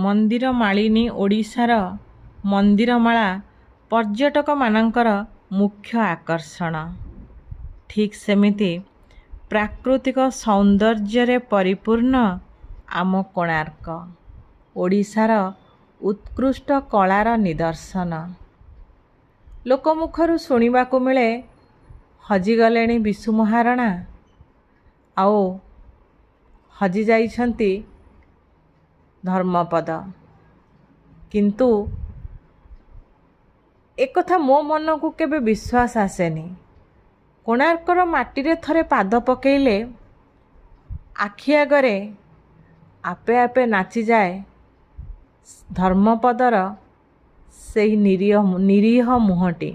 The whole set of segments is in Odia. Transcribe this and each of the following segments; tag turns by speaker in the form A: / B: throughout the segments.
A: ମନ୍ଦିର ମାଳିନୀ ଓଡ଼ିଶାର ମନ୍ଦିରମାଳା ପର୍ଯ୍ୟଟକମାନଙ୍କର ମୁଖ୍ୟ ଆକର୍ଷଣ। ଠିକ୍ ସେମିତି ପ୍ରାକୃତିକ ସୌନ୍ଦର୍ଯ୍ୟରେ ପରିପୂର୍ଣ୍ଣ ଆମ କୋଣାର୍କ ଓଡ଼ିଶାର ଉତ୍କୃଷ୍ଟ କଳାର ନିଦର୍ଶନ। ଲୋକମୁଖରୁ ଶୁଣିବାକୁ ମିଳେ ହଜିଗଲେଣି ବିଶୁ ମହାରଣା ଆଉ ହଜିଯାଇଛନ୍ତି ଧର୍ମପଦ। କିନ୍ତୁ ଏକଥା ମୋ ମନକୁ କେବେ ବିଶ୍ୱାସ ଆସେନି। କୋଣାର୍କର ମାଟିରେ ଥରେ ପାଦ ପକେଇଲେ ଆଖି ଆଗରେ ଆପେ ଆପେ ନାଚିଯାଏ ଧର୍ମପଦର ସେହି ନିରୀହ ମୁହଁଟି।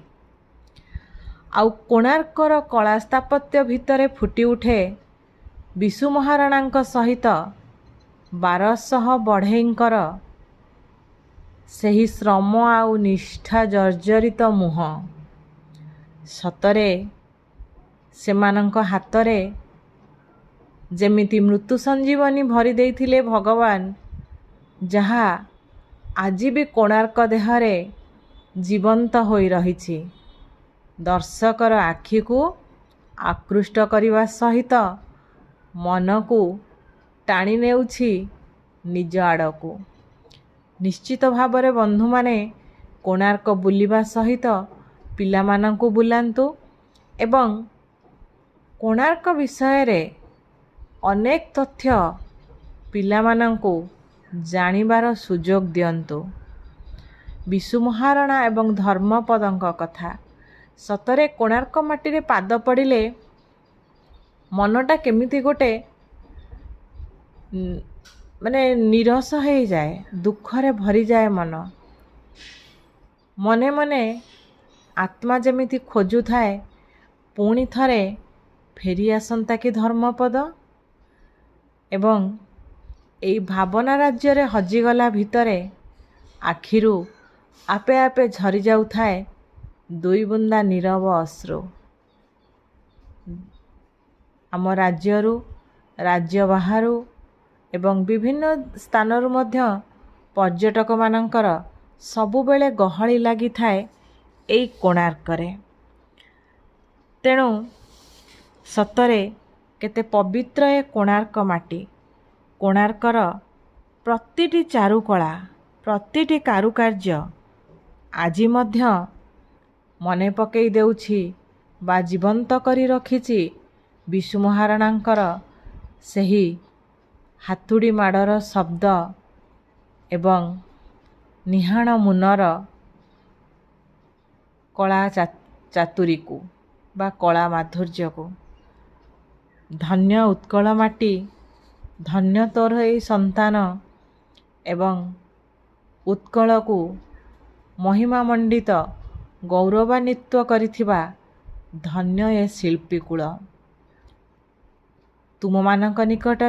A: ଆଉ କୋଣାର୍କର କଳା ସ୍ଥାପତ୍ୟ ଭିତରେ ଫୁଟି ଉଠେ ବିଶୁ ମହାରଣାଙ୍କ ସହିତ 1200 ବଢ଼େଇଙ୍କର ସେହି ଶ୍ରମ ଆଉ ନିଷ୍ଠା ଜର୍ଜରିତ ମୁହଁ। ସତରେ ସେମାନଙ୍କ ହାତରେ ଯେମିତି ମୃତ୍ୟୁ ସଞ୍ଜୀବନୀ ଭରି ଦେଇଥିଲେ ଭଗବାନ, ଯାହା ଆଜି ବି କୋଣାର୍କ ଦେହରେ ଜୀବନ୍ତ ହୋଇ ରହିଛି, ଦର୍ଶକର ଆଖିକୁ ଆକୃଷ୍ଟ କରିବା ସହିତ ମନକୁ ଟାଣି ନେଉଛି ନିଜ ଆଡ଼କୁ। ନିଶ୍ଚିତ ଭାବରେ ବନ୍ଧୁମାନେ କୋଣାର୍କ ବୁଲିବା ସହିତ ପିଲାମାନଙ୍କୁ ବୁଲାନ୍ତୁ ଏବଂ କୋଣାର୍କ ବିଷୟରେ ଅନେକ ତଥ୍ୟ ପିଲାମାନଙ୍କୁ ଜାଣିବାର ସୁଯୋଗ ଦିଅନ୍ତୁ। ବିଶୁ ମହାରଣା ଏବଂ ଧର୍ମପଦଙ୍କ କଥା। ସତରେ କୋଣାର୍କ ମାଟିରେ ପାଦ ପଡ଼ିଲେ ମନଟା କେମିତି ଗୋଟେ ନିରସ ହେଇଯାଏ, ଦୁଃଖରେ ଭରିଯାଏ ମନ। ମନେ ମନେ ଆତ୍ମା ଯେମିତି ଖୋଜୁଥାଏ ପୁଣି ଥରେ ଫେରି ଆସନ୍ତା କି ଧର୍ମପଦ। ଏବଂ ଏଇ ଭାବନା ରାଜ୍ୟରେ ହଜିଗଲା ଭିତରେ ଆଖିରୁ ଆପେ ଆପେ ଝରି ଯାଉଥାଏ ଦୁଇ ବୁନ୍ଦା ନୀରବ ଅଶ୍ରୁ। ଆମ ରାଜ୍ୟରୁ, ରାଜ୍ୟ ବାହାରୁ ଏବଂ ବିଭିନ୍ନ ସ୍ଥାନରୁ ମଧ୍ୟ ପର୍ଯ୍ୟଟକମାନଙ୍କର ସବୁବେଳେ ଗହଳି ଲାଗିଥାଏ ଏଇ କୋଣାର୍କରେ। ତେଣୁ ସତରେ କେତେ ପବିତ୍ର ଏ କୋଣାର୍କ ମାଟି। କୋଣାର୍କର ପ୍ରତିଟି ଚାରୁକଳା, ପ୍ରତିଟି କାରୁକାର୍ଯ୍ୟ ଆଜି ମଧ୍ୟ ମନେ ପକାଇ ଦେଉଛି ବା ଜୀବନ୍ତ କରି ରଖିଛି ବିଶୁ ମହାରଣାଙ୍କର ସେହି ହାତୁଡ଼ି ମାଡ଼ର ଶବ୍ଦ ଏବଂ ନିହାଣ ମୁନର କଳା ଚାତୁରୀକୁ ବା କଳା ମାଧୁର୍ଯ୍ୟକୁ। ଧନ୍ୟ ଉତ୍କଳ ମାଟି, ଧନ୍ୟ ତୋର ଏଇ ସନ୍ତାନ ଏବଂ ଉତ୍କଳକୁ ମହିମାମଣ୍ଡିତ ଗୌରବାନ୍ୱିତ କରିଥିବା ଧନ୍ୟ ଏ ଶିଳ୍ପୀକୂଳ। ତୁମମାନଙ୍କ ନିକଟରେ